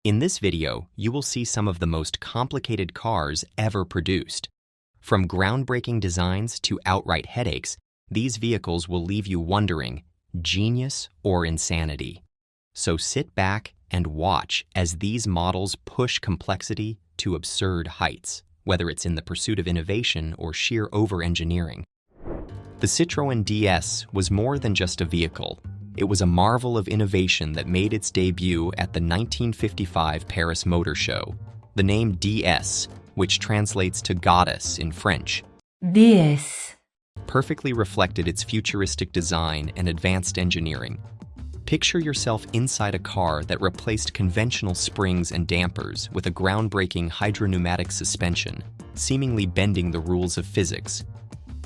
In this video, you will see some of the most complicated cars ever produced. From groundbreaking designs to outright headaches, these vehicles will leave you wondering, genius or insanity? So sit back and watch as these models push complexity to absurd heights, whether it's in the pursuit of innovation or sheer over-engineering. The Citroen DS was more than just a vehicle. It was a marvel of innovation that made its debut at the 1955 Paris Motor Show. The name DS, which translates to goddess in French, DS, perfectly reflected its futuristic design and advanced engineering. Picture yourself inside a car that replaced conventional springs and dampers with a groundbreaking hydropneumatic suspension, seemingly bending the rules of physics.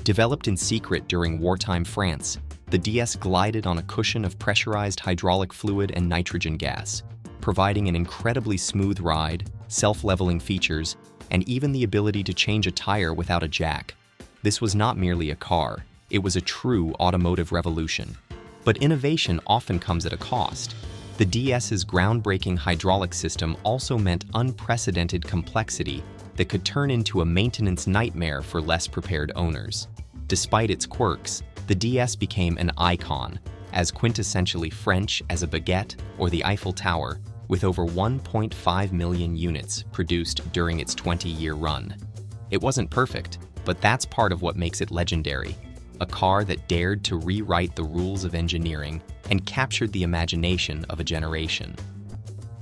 Developed in secret during wartime France, the DS glided on a cushion of pressurized hydraulic fluid and nitrogen gas, providing an incredibly smooth ride, self-leveling features, and even the ability to change a tire without a jack. This was not merely a car, it was a true automotive revolution. But innovation often comes at a cost. The DS's groundbreaking hydraulic system also meant unprecedented complexity that could turn into a maintenance nightmare for less prepared owners. Despite its quirks, the DS became an icon, as quintessentially French as a baguette or the Eiffel Tower, with over 1.5 million units produced during its 20-year run. It wasn't perfect, but that's part of what makes it legendary. A car that dared to rewrite the rules of engineering and captured the imagination of a generation.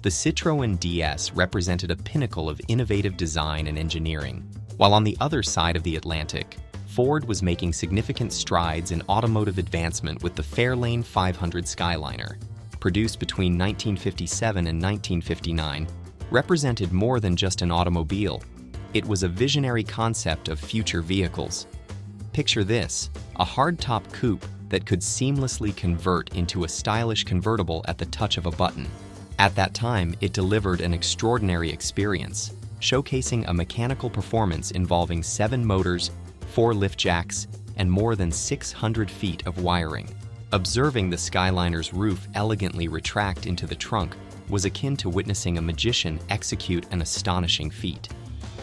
The Citroen DS represented a pinnacle of innovative design and engineering, while on the other side of the Atlantic, Ford was making significant strides in automotive advancement with the Fairlane 500 Skyliner. Produced between 1957 and 1959, represented more than just an automobile. It was a visionary concept of future vehicles. Picture this, a hardtop coupe that could seamlessly convert into a stylish convertible at the touch of a button. At that time, it delivered an extraordinary experience, showcasing a mechanical performance involving 7 motors, 4 lift jacks, and more than 600 feet of wiring. Observing the Skyliner's roof elegantly retract into the trunk was akin to witnessing a magician execute an astonishing feat.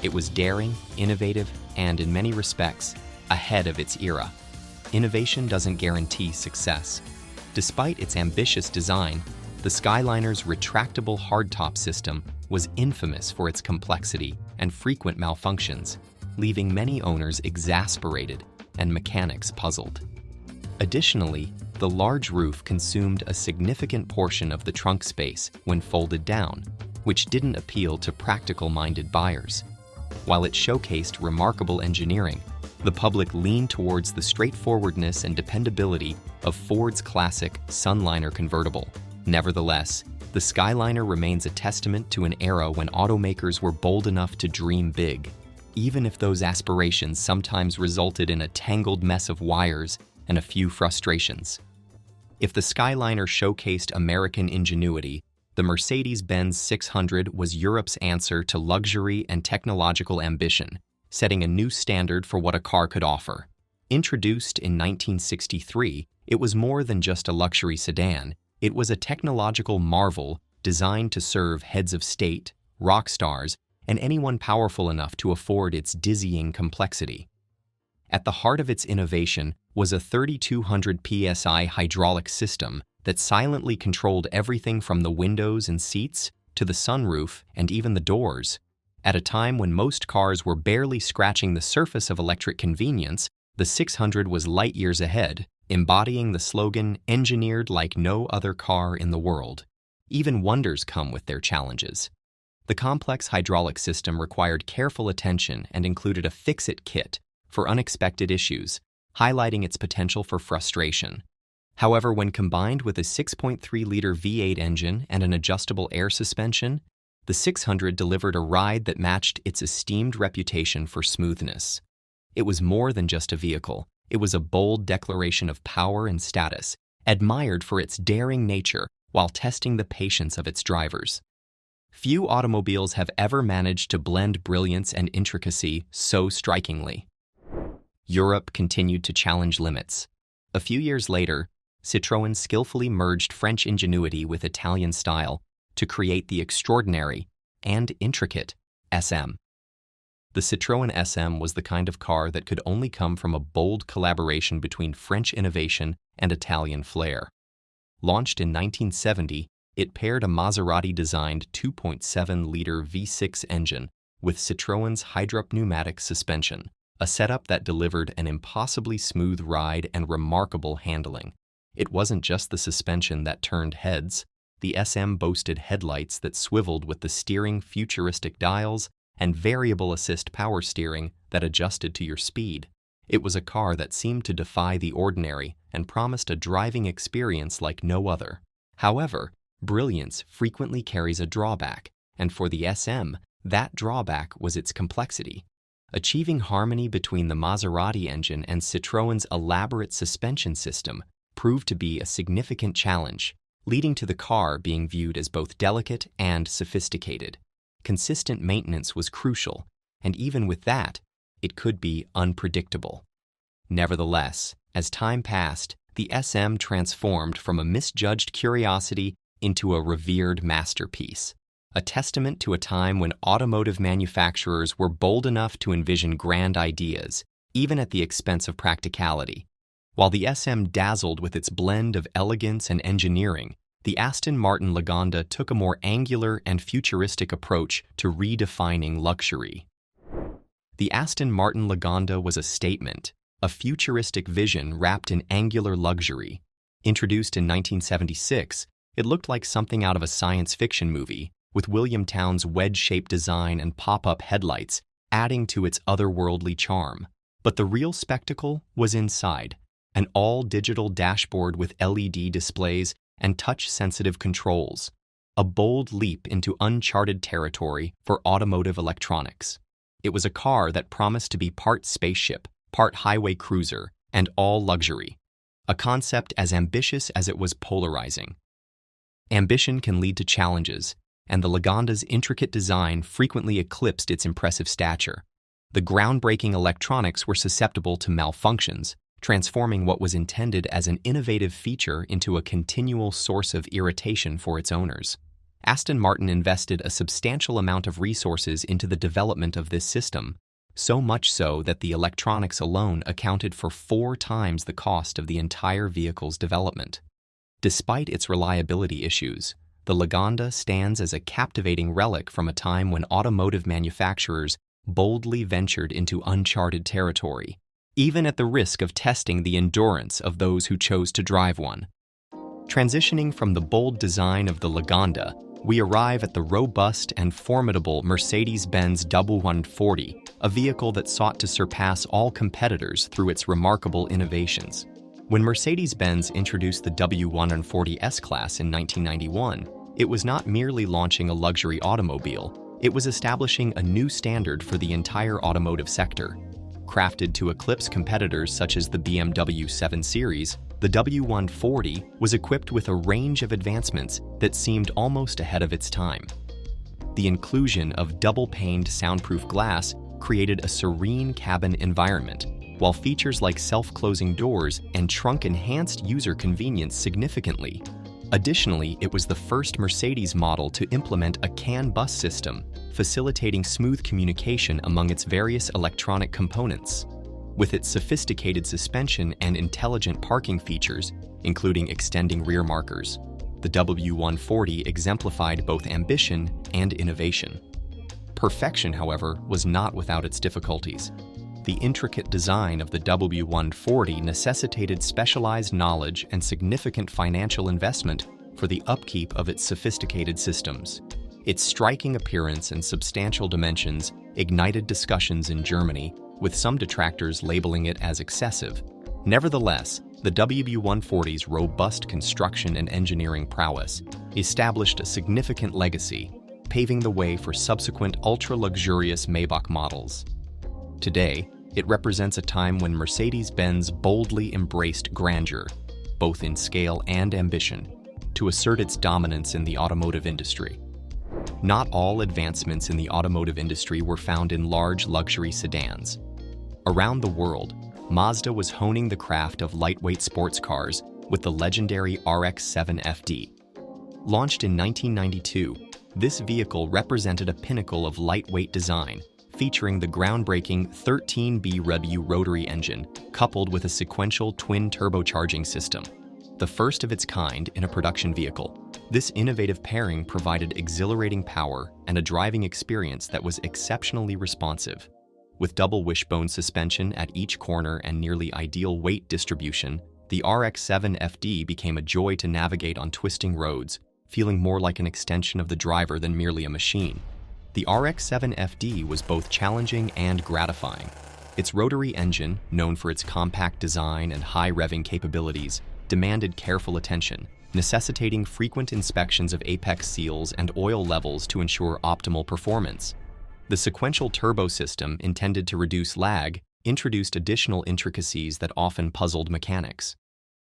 It was daring, innovative, and in many respects, ahead of its era. Innovation doesn't guarantee success. Despite its ambitious design, the Skyliner's retractable hardtop system was infamous for its complexity and frequent malfunctions, leaving many owners exasperated and mechanics puzzled. Additionally, the large roof consumed a significant portion of the trunk space when folded down, which didn't appeal to practical-minded buyers. While it showcased remarkable engineering, the public leaned towards the straightforwardness and dependability of Ford's classic Sunliner convertible. Nevertheless, the Skyliner remains a testament to an era when automakers were bold enough to dream big, even if those aspirations sometimes resulted in a tangled mess of wires and a few frustrations. If the Skyliner showcased American ingenuity, the Mercedes-Benz 600 was Europe's answer to luxury and technological ambition, setting a new standard for what a car could offer. Introduced in 1963, it was more than just a luxury sedan. It was a technological marvel designed to serve heads of state, rock stars, and anyone powerful enough to afford its dizzying complexity. At the heart of its innovation was a 3,200 psi hydraulic system that silently controlled everything from the windows and seats to the sunroof and even the doors. At a time when most cars were barely scratching the surface of electric convenience, the 600 was light years ahead, embodying the slogan, "Engineered like no other car in the world." Even wonders come with their challenges. The complex hydraulic system required careful attention and included a fix-it kit for unexpected issues, highlighting its potential for frustration. However, when combined with a 6.3-liter V8 engine and an adjustable air suspension, the 600 delivered a ride that matched its esteemed reputation for smoothness. It was more than just a vehicle. It was a bold declaration of power and status, admired for its daring nature while testing the patience of its drivers. Few automobiles have ever managed to blend brilliance and intricacy so strikingly. Europe continued to challenge limits. A few years later, Citroën skillfully merged French ingenuity with Italian style, to create the extraordinary and intricate SM. The Citroen SM was the kind of car that could only come from a bold collaboration between French innovation and Italian flair. Launched in 1970, it paired a Maserati-designed 2.7-liter V6 engine with Citroen's hydropneumatic suspension, a setup that delivered an impossibly smooth ride and remarkable handling. It wasn't just the suspension that turned heads. The SM boasted headlights that swiveled with the steering futuristic dials and variable assist power steering that adjusted to your speed. It was a car that seemed to defy the ordinary and promised a driving experience like no other. However, brilliance frequently carries a drawback, and for the SM, that drawback was its complexity. Achieving harmony between the Maserati engine and Citroen's elaborate suspension system proved to be a significant challenge, leading to the car being viewed as both delicate and sophisticated. Consistent maintenance was crucial, and even with that, it could be unpredictable. Nevertheless, as time passed, the SM transformed from a misjudged curiosity into a revered masterpiece, a testament to a time when automotive manufacturers were bold enough to envision grand ideas, even at the expense of practicality. While the SM dazzled with its blend of elegance and engineering, the Aston Martin Lagonda took a more angular and futuristic approach to redefining luxury. The Aston Martin Lagonda was a statement, a futuristic vision wrapped in angular luxury. Introduced in 1976, it looked like something out of a science fiction movie, with William Towne's wedge-shaped design and pop-up headlights adding to its otherworldly charm. But the real spectacle was inside, an all-digital dashboard with LED displays and touch-sensitive controls, a bold leap into uncharted territory for automotive electronics. It was a car that promised to be part spaceship, part highway cruiser, and all luxury, a concept as ambitious as it was polarizing. Ambition can lead to challenges, and the Lagonda's intricate design frequently eclipsed its impressive stature. The groundbreaking electronics were susceptible to malfunctions, transforming what was intended as an innovative feature into a continual source of irritation for its owners. Aston Martin invested a substantial amount of resources into the development of this system, so much so that the electronics alone accounted for 4 times the cost of the entire vehicle's development. Despite its reliability issues, the Lagonda stands as a captivating relic from a time when automotive manufacturers boldly ventured into uncharted territory, even at the risk of testing the endurance of those who chose to drive one. Transitioning from the bold design of the Lagonda, we arrive at the robust and formidable Mercedes-Benz W140, a vehicle that sought to surpass all competitors through its remarkable innovations. When Mercedes-Benz introduced the W140 S-Class in 1991, it was not merely launching a luxury automobile, it was establishing a new standard for the entire automotive sector. Crafted to eclipse competitors such as the BMW 7 Series, the W140 was equipped with a range of advancements that seemed almost ahead of its time. The inclusion of double-paned soundproof glass created a serene cabin environment, while features like self-closing doors and trunk enhanced user convenience significantly. Additionally, it was the first Mercedes model to implement a CAN bus system, facilitating smooth communication among its various electronic components. With its sophisticated suspension and intelligent parking features, including extending rear markers, the W140 exemplified both ambition and innovation. Perfection, however, was not without its difficulties. The intricate design of the W140 necessitated specialized knowledge and significant financial investment for the upkeep of its sophisticated systems. Its striking appearance and substantial dimensions ignited discussions in Germany, with some detractors labeling it as excessive. Nevertheless, the W140's robust construction and engineering prowess established a significant legacy, paving the way for subsequent ultra-luxurious Maybach models. Today, it represents a time when Mercedes-Benz boldly embraced grandeur, both in scale and ambition, to assert its dominance in the automotive industry. Not all advancements in the automotive industry were found in large luxury sedans. Around the world, Mazda was honing the craft of lightweight sports cars with the legendary RX-7 FD. Launched in 1992, this vehicle represented a pinnacle of lightweight design, featuring the groundbreaking 13B rotary engine coupled with a sequential twin turbocharging system, the first of its kind in a production vehicle. This innovative pairing provided exhilarating power and a driving experience that was exceptionally responsive. With double wishbone suspension at each corner and nearly ideal weight distribution, the RX-7 FD became a joy to navigate on twisting roads, feeling more like an extension of the driver than merely a machine. The RX-7 FD was both challenging and gratifying. Its rotary engine, known for its compact design and high revving capabilities, demanded careful attention, necessitating frequent inspections of apex seals and oil levels to ensure optimal performance. The sequential turbo system, intended to reduce lag, introduced additional intricacies that often puzzled mechanics.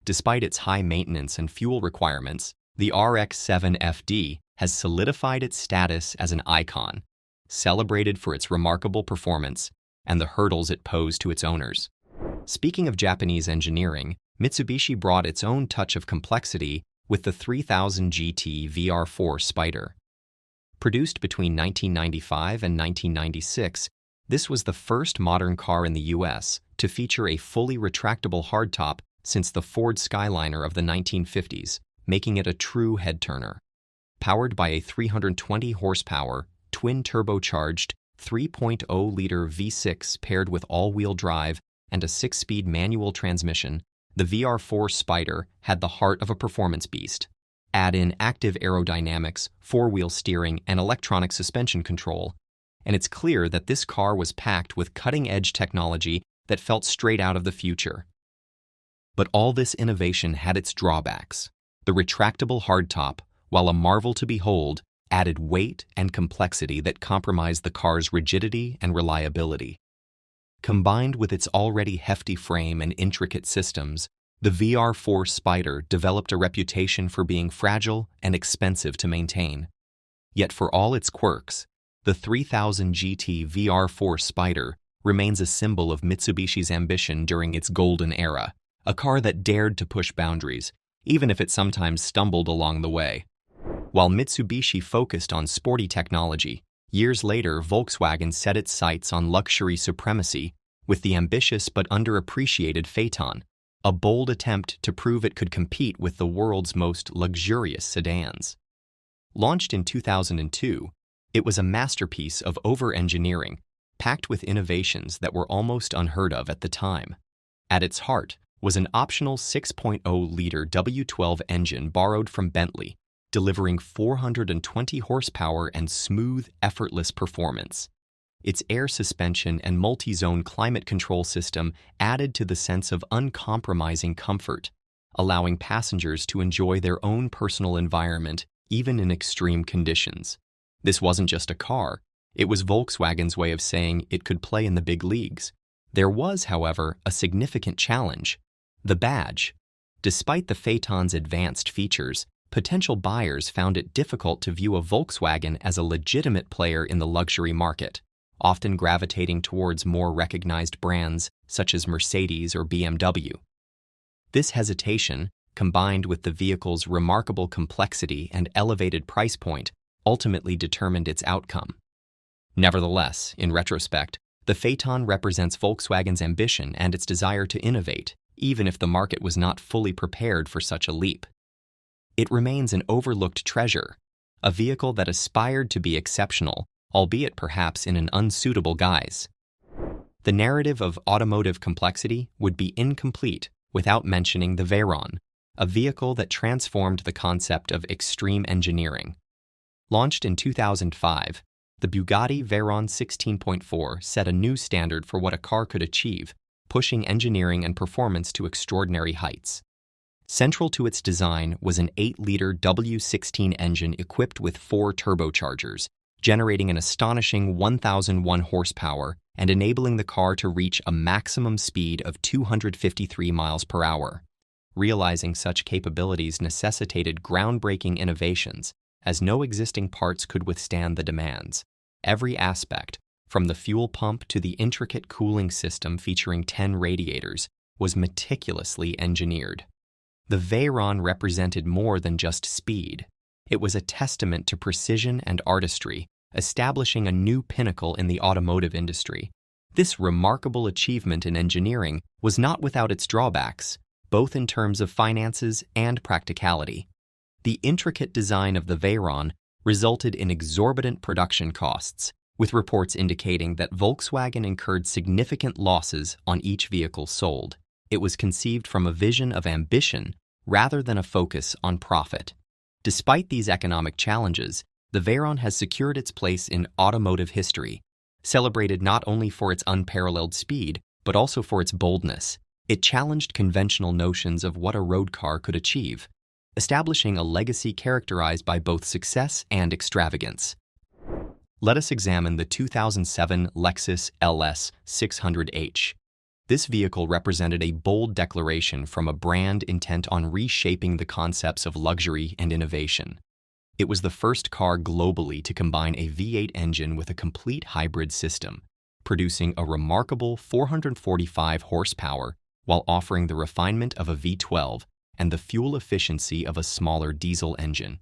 Despite its high maintenance and fuel requirements, the RX-7 FD has solidified its status as an icon, celebrated for its remarkable performance and the hurdles it posed to its owners. Speaking of Japanese engineering, Mitsubishi brought its own touch of complexity with the 3000 GT VR4 Spider. Produced between 1995 and 1996, this was the first modern car in the US to feature a fully retractable hardtop since the Ford Skyliner of the 1950s, making it a true head-turner. Powered by a 320 horsepower, twin-turbocharged 3.0-liter V6 paired with all-wheel drive and a 6-speed manual transmission, the VR4 Spider had the heart of a performance beast. Add in active aerodynamics, four-wheel steering, and electronic suspension control, and it's clear that this car was packed with cutting-edge technology that felt straight out of the future. But all this innovation had its drawbacks. The retractable hardtop, while a marvel to behold, added weight and complexity that compromised the car's rigidity and reliability. Combined with its already hefty frame and intricate systems, the VR4 Spider developed a reputation for being fragile and expensive to maintain. Yet for all its quirks, the 3000 GT VR4 Spider remains a symbol of Mitsubishi's ambition during its golden era, a car that dared to push boundaries, even if it sometimes stumbled along the way. While Mitsubishi focused on sporty technology, years later Volkswagen set its sights on luxury supremacy with the ambitious but underappreciated Phaeton, a bold attempt to prove it could compete with the world's most luxurious sedans. Launched in 2002, it was a masterpiece of over-engineering, packed with innovations that were almost unheard of at the time. At its heart was an optional 6.0-liter W12 engine borrowed from Bentley, delivering 420 horsepower and smooth, effortless performance. Its air suspension and multi-zone climate control system added to the sense of uncompromising comfort, allowing passengers to enjoy their own personal environment even in extreme conditions. This wasn't just a car, it was Volkswagen's way of saying it could play in the big leagues. There was, however, a significant challenge: the badge. Despite the Phaeton's advanced features, potential buyers found it difficult to view a Volkswagen as a legitimate player in the luxury market, often gravitating towards more recognized brands such as Mercedes or BMW. This hesitation, combined with the vehicle's remarkable complexity and elevated price point, ultimately determined its outcome. Nevertheless, in retrospect, the Phaeton represents Volkswagen's ambition and its desire to innovate, even if the market was not fully prepared for such a leap. It remains an overlooked treasure, a vehicle that aspired to be exceptional, albeit perhaps in an unsuitable guise. The narrative of automotive complexity would be incomplete without mentioning the Veyron, a vehicle that transformed the concept of extreme engineering. Launched in 2005, the Bugatti Veyron 16.4 set a new standard for what a car could achieve, pushing engineering and performance to extraordinary heights. Central to its design was an 8-liter W16 engine equipped with 4 turbochargers, generating an astonishing 1,001 horsepower and enabling the car to reach a maximum speed of 253 miles per hour. Realizing such capabilities necessitated groundbreaking innovations, as no existing parts could withstand the demands. Every aspect, from the fuel pump to the intricate cooling system featuring 10 radiators, was meticulously engineered. The Veyron represented more than just speed. It was a testament to precision and artistry, establishing a new pinnacle in the automotive industry. This remarkable achievement in engineering was not without its drawbacks, both in terms of finances and practicality. The intricate design of the Veyron resulted in exorbitant production costs, with reports indicating that Volkswagen incurred significant losses on each vehicle sold. It was conceived from a vision of ambition rather than a focus on profit. Despite these economic challenges, the Veyron has secured its place in automotive history, celebrated not only for its unparalleled speed, but also for its boldness. It challenged conventional notions of what a road car could achieve, establishing a legacy characterized by both success and extravagance. Let us examine the 2007 Lexus LS 600H. This vehicle represented a bold declaration from a brand intent on reshaping the concepts of luxury and innovation. It was the first car globally to combine a V8 engine with a complete hybrid system, producing a remarkable 445 horsepower while offering the refinement of a V12 and the fuel efficiency of a smaller diesel engine.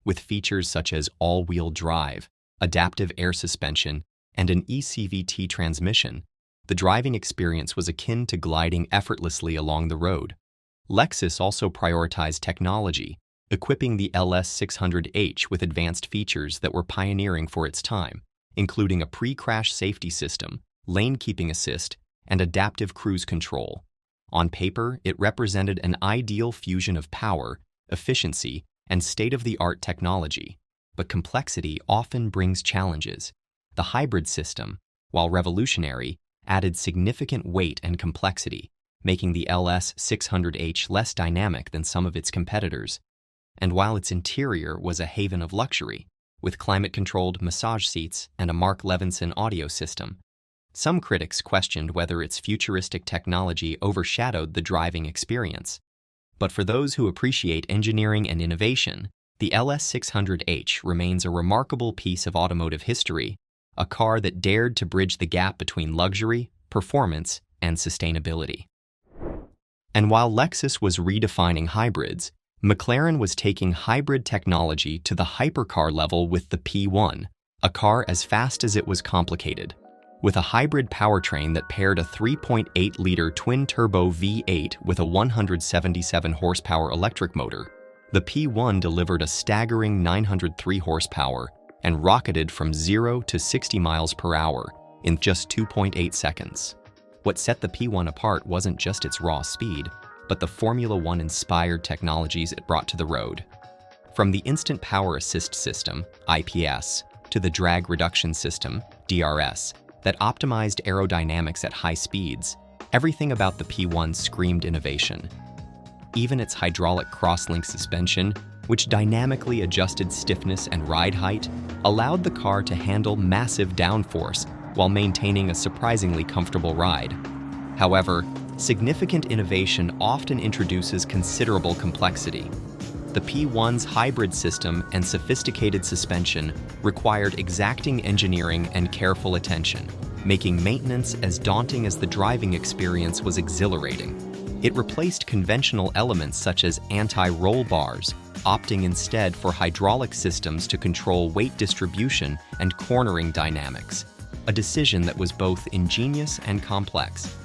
With features such as all-wheel drive, adaptive air suspension, and an eCVT transmission, the driving experience was akin to gliding effortlessly along the road. Lexus also prioritized technology, equipping the LS 600H with advanced features that were pioneering for its time, including a pre-crash safety system, lane keeping assist, and adaptive cruise control. On paper, it represented an ideal fusion of power, efficiency, and state-of-the-art technology. But complexity often brings challenges. The hybrid system, while revolutionary, added significant weight and complexity, making the LS 600H less dynamic than some of its competitors. And while its interior was a haven of luxury, with climate-controlled massage seats and a Mark Levinson audio system, some critics questioned whether its futuristic technology overshadowed the driving experience. But for those who appreciate engineering and innovation, the LS 600H remains a remarkable piece of automotive history, a car that dared to bridge the gap between luxury, performance, and sustainability. And while Lexus was redefining hybrids, McLaren was taking hybrid technology to the hypercar level with the P1, a car as fast as it was complicated. With a hybrid powertrain that paired a 3.8-liter twin-turbo V8 with a 177 horsepower electric motor, the P1 delivered a staggering 903 horsepower and rocketed from 0 to 60 miles per hour in just 2.8 seconds. What set the P1 apart wasn't just its raw speed, but the Formula One-inspired technologies it brought to the road. From the Instant Power Assist System, IPS, to the Drag Reduction System, DRS, that optimized aerodynamics at high speeds, everything about the P1 screamed innovation. Even its hydraulic crosslink suspension, which dynamically adjusted stiffness and ride height, allowed the car to handle massive downforce while maintaining a surprisingly comfortable ride. However, significant innovation often introduces considerable complexity. The P1's hybrid system and sophisticated suspension required exacting engineering and careful attention, making maintenance as daunting as the driving experience was exhilarating. It replaced conventional elements such as anti-roll bars, opting instead for hydraulic systems to control weight distribution and cornering dynamics, a decision that was both ingenious and complex.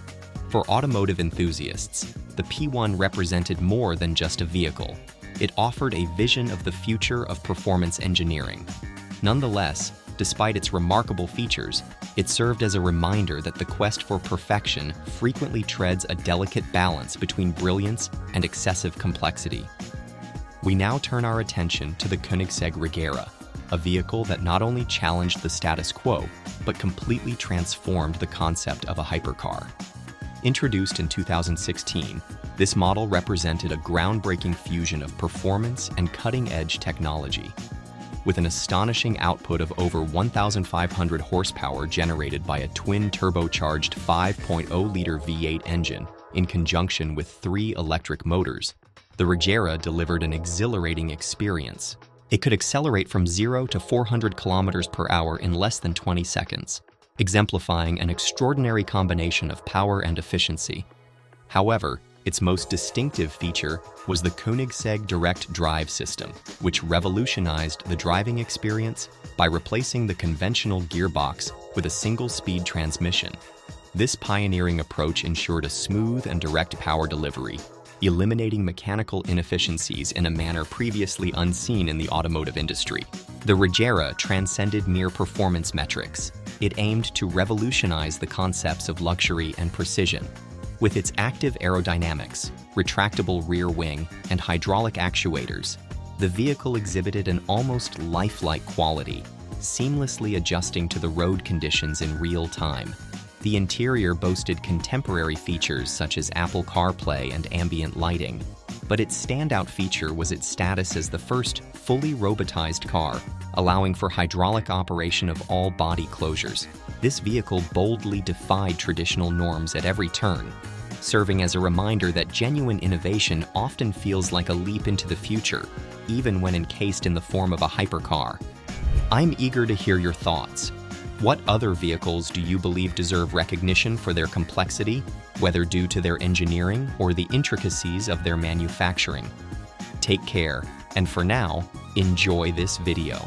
For automotive enthusiasts, the P1 represented more than just a vehicle. It offered a vision of the future of performance engineering. Nonetheless, despite its remarkable features, it served as a reminder that the quest for perfection frequently treads a delicate balance between brilliance and excessive complexity. We now turn our attention to the Koenigsegg Regera, a vehicle that not only challenged the status quo, but completely transformed the concept of a hypercar. Introduced in 2016, this model represented a groundbreaking fusion of performance and cutting-edge technology. With an astonishing output of over 1,500 horsepower generated by a twin-turbocharged 5.0-liter V8 engine in conjunction with 3 electric motors, the Regera delivered an exhilarating experience. It could accelerate from 0 to 400 kilometers per hour in less than 20 seconds, exemplifying an extraordinary combination of power and efficiency. However, Its most distinctive feature was the Koenigsegg direct drive system, which revolutionized the driving experience by replacing the conventional gearbox with a single-speed transmission. This pioneering approach ensured a smooth and direct power delivery, eliminating mechanical inefficiencies in a manner previously unseen in the automotive industry. The Regera transcended mere performance metrics. It aimed to revolutionize the concepts of luxury and precision. With its active aerodynamics, retractable rear wing, and hydraulic actuators, the vehicle exhibited an almost lifelike quality, seamlessly adjusting to the road conditions in real time. The interior boasted contemporary features such as Apple CarPlay and ambient lighting, but its standout feature was its status as the first fully robotized car, allowing for hydraulic operation of all body closures. This vehicle boldly defied traditional norms at every turn, serving as a reminder that genuine innovation often feels like a leap into the future, even when encased in the form of a hypercar. I'm eager to hear your thoughts. What other vehicles do you believe deserve recognition for their complexity, whether due to their engineering or the intricacies of their manufacturing? Take care, and for now, enjoy this video.